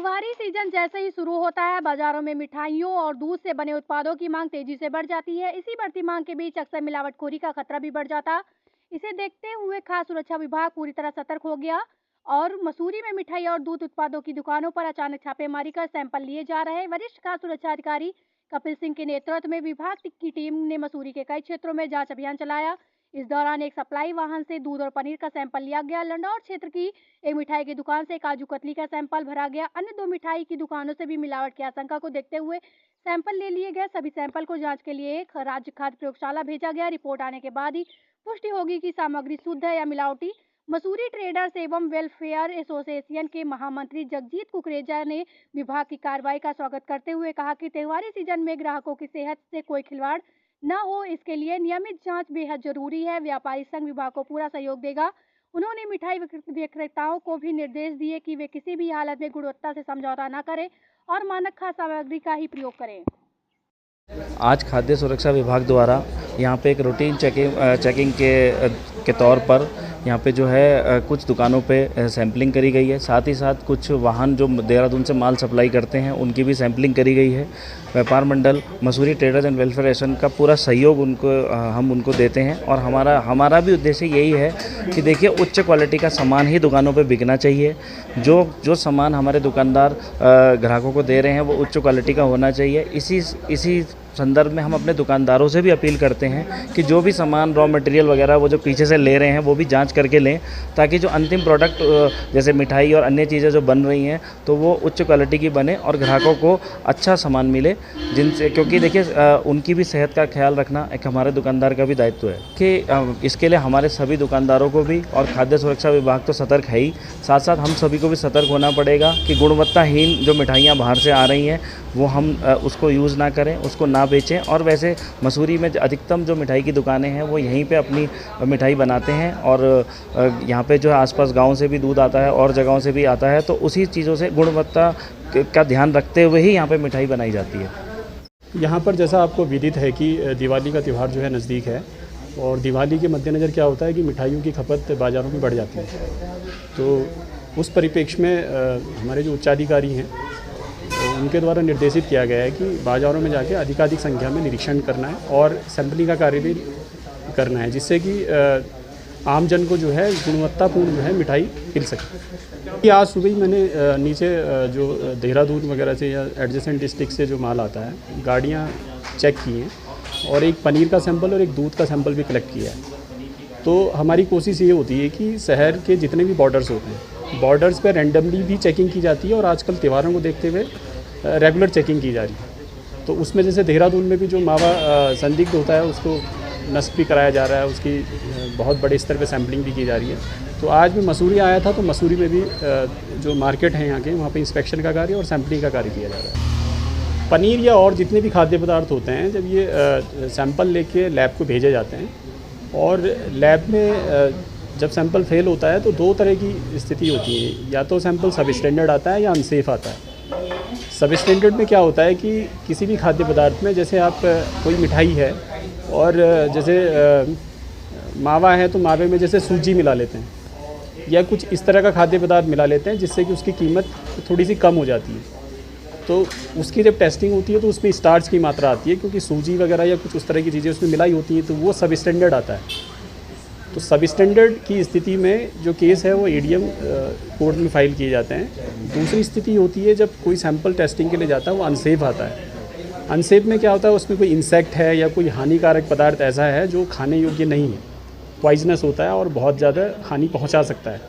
त्योहारी सीजन जैसे ही शुरू होता है, बाजारों में मिठाइयों और दूध से बने उत्पादों की मांग तेजी से बढ़ जाती है। इसी बढ़ती मांग के बीच अक्सर मिलावटखोरी का खतरा भी बढ़ जाता। इसे देखते हुए खाद्य सुरक्षा विभाग पूरी तरह सतर्क हो गया और मसूरी में मिठाई और दूध उत्पादों की दुकानों पर अचानक छापेमारी कर सैंपल लिए जा रहे हैं। वरिष्ठ खाद्य सुरक्षा अधिकारी कपिल सिंह के नेतृत्व में विभाग की टीम ने मसूरी के कई क्षेत्रों में जांच अभियान चलाया। इस दौरान एक सप्लाई वाहन से दूध और पनीर का सैंपल लिया गया। लंडौर क्षेत्र की एक मिठाई की दुकान से काजू कतली का सैंपल भरा गया। अन्य 2 मिठाई की दुकानों से भी मिलावट की आशंका को देखते हुए सैंपल ले लिए गए। सभी सैंपल को जांच के लिए राज्य खाद्य प्रयोगशाला भेजा गया। रिपोर्ट आने के बाद ही पुष्टि होगी कि सामग्री शुद्ध है या मिलावटी। मसूरी ट्रेडर्स एवं वेलफेयर एसोसिएशन के महामंत्री जगजीत कुकरेजा ने विभाग की कार्रवाई का स्वागत करते हुए कहा कि त्योहारी सीजन में ग्राहकों की सेहत से कोई खिलवाड़ न हो, इसके लिए नियमित जांच बेहद जरूरी है। व्यापारी संघ विभाग को पूरा सहयोग देगा। उन्होंने मिठाई विक्रेताओं को भी निर्देश दिए कि वे किसी भी हालत में गुणवत्ता से समझौता न करें और मानक खाद्य सामग्री का ही प्रयोग करें। आज खाद्य सुरक्षा विभाग द्वारा यहाँ पे एक रूटीन चेकिंग के तौर पर यहाँ पे जो है कुछ दुकानों पे सैम्पलिंग करी गई है। साथ ही साथ कुछ वाहन जो देहरादून से माल सप्लाई करते हैं उनकी भी सैम्पलिंग करी गई है। Vyapar Mandal Mussoorie traders and welfare association का पूरा सहयोग हम उनको देते हैं और हमारा भी उद्देश्य यही है कि देखिए उच्च क्वालिटी का सामान ही दुकानों पे बिकना चाहिए। जो सामान हमारे दुकानदार ग्राहकों को दे रहे हैं वो उच्च क्वालिटी का होना चाहिए। इसी संदर्भ में हम अपने दुकानदारों से भी अपील करते हैं कि जो भी सामान रॉ मटेरियल वगैरह वो जो पीछे से ले रहे हैं वो भी जांच करके लें, ताकि जो अंतिम प्रोडक्ट जैसे मिठाई और अन्य चीज़ें जो बन रही हैं तो वो उच्च क्वालिटी की बने और ग्राहकों को अच्छा सामान मिले, जिनसे क्योंकि देखिए उनकी भी सेहत का ख्याल रखना एक हमारे दुकानदार का भी दायित्व है कि इसके लिए हमारे सभी दुकानदारों को भी और खाद्य सुरक्षा विभाग तो सतर्क है ही, साथ साथ हम सभी को भी सतर्क होना पड़ेगा कि गुणवत्ताहीन जो मिठाइयाँ बाहर से आ रही हैं वो हम उसको यूज़ ना करें, उसको ना बेचें। और वैसे मसूरी में अधिकतम जो मिठाई की दुकानें हैं वो यहीं पे अपनी मिठाई बनाते हैं और यहाँ पे जो है आसपास गाँव से भी दूध आता है और जगहों से भी आता है, तो उसी चीज़ों से गुणवत्ता का ध्यान रखते हुए ही यहाँ पे मिठाई बनाई जाती है। यहाँ पर जैसा आपको विदित है कि दिवाली का त्यौहार जो है नज़दीक है और दिवाली के मद्देनज़र क्या होता है कि मिठाइयों की खपत बाज़ारों में बढ़ जाती है। तो उस परिप्रेक्ष्य में हमारे जो उच्चाधिकारी हैं उनके द्वारा निर्देशित किया गया है कि बाज़ारों में जाके अधिकाधिक संख्या में निरीक्षण करना है और सैंपलिंग का कार्य भी करना है, जिससे कि आम जन को जो है गुणवत्तापूर्ण जो है मिठाई मिल सके। आज सुबह ही मैंने नीचे जो देहरादून वगैरह से या एडजेसेंट डिस्ट्रिक्ट से जो माल आता है गाड़ियाँ चेक की हैं और एक पनीर का सैंपल और एक दूध का सैंपल भी कलेक्ट किया है। तो हमारी कोशिश ये होती है कि शहर के जितने भी बॉर्डर्स होते हैं बॉर्डर्स पर रैंडमली भी चेकिंग की जाती है और आजकल त्योहारों को देखते हुए रेगुलर चेकिंग की जा रही है। तो उसमें जैसे देहरादून में भी जो मावा संदिग्ध होता है उसको नष्ट भी कराया जा रहा है, उसकी बहुत बड़े स्तर पे सैम्पलिंग भी की जा रही है। तो आज मैं मसूरी आया था तो मसूरी में भी जो मार्केट है यहाँ के वहाँ पे इंस्पेक्शन का कार्य और सैम्पलिंग का कार्य किया जा रहा है। पनीर या और जितने भी खाद्य पदार्थ होते हैं जब ये सैंपल लेके लैब को भेजे जाते हैं और लैब में जब सैंपल फेल होता है तो दो तरह की स्थिति होती है, या तो सैंपल सब स्टैंडर्ड आता है या अनसेफ आता है। सब स्टैंडर्ड में क्या होता है कि किसी भी खाद्य पदार्थ में जैसे आप कोई मिठाई है और जैसे मावा है तो मावे में जैसे सूजी मिला लेते हैं या कुछ इस तरह का खाद्य पदार्थ मिला लेते हैं जिससे कि उसकी कीमत थोड़ी सी कम हो जाती है। तो उसकी जब टेस्टिंग होती है तो उसमें स्टार्च की मात्रा आती है, क्योंकि सूजी वगैरह या कुछ उस तरह की चीज़ें उसमें मिलाई होती हैं, तो वो सब स्टैंडर्ड आता है। तो सब स्टैंडर्ड की स्थिति में जो केस है वो एडीएम कोर्ट में फाइल किए जाते हैं। दूसरी स्थिति होती है जब कोई सैंपल टेस्टिंग के लिए जाता है वो अनसेफ आता है। अनसेफ में क्या होता है, उसमें कोई इंसेक्ट है या कोई हानिकारक पदार्थ ऐसा है जो खाने योग्य नहीं है, पॉइजनस होता है और बहुत ज़्यादा हानि पहुंचा सकता है।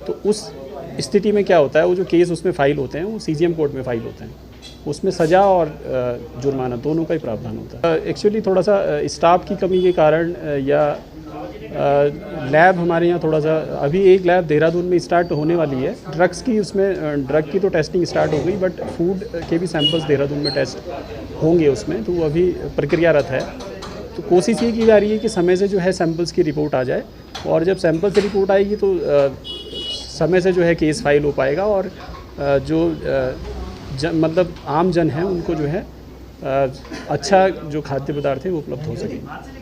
तो उस स्थिति में क्या होता है, वो जो केस उसमें फ़ाइल होते हैं वो सीजीएम कोर्ट में फ़ाइल होते हैं, उसमें सज़ा और जुर्माना दोनों का ही प्रावधान होता है। एक्चुअली थोड़ा सा स्टाफ की कमी के कारण या लैब हमारे यहाँ थोड़ा सा अभी एक लैब देहरादून में स्टार्ट होने वाली है ड्रग्स की, उसमें ड्रग की तो टेस्टिंग स्टार्ट हो गई, बट फूड के भी सैंपल्स देहरादून में टेस्ट होंगे उसमें, तो वो अभी प्रक्रियारत है। तो कोशिश ये की जा रही है कि समय से जो है सैंपल्स की रिपोर्ट आ जाए और जब सैंपल से रिपोर्ट आएगी तो समय से जो है केस फाइल हो पाएगा और जो मतलब आम जन है उनको जो है अच्छा जो खाद्य पदार्थ है वो उपलब्ध हो सकेंगे।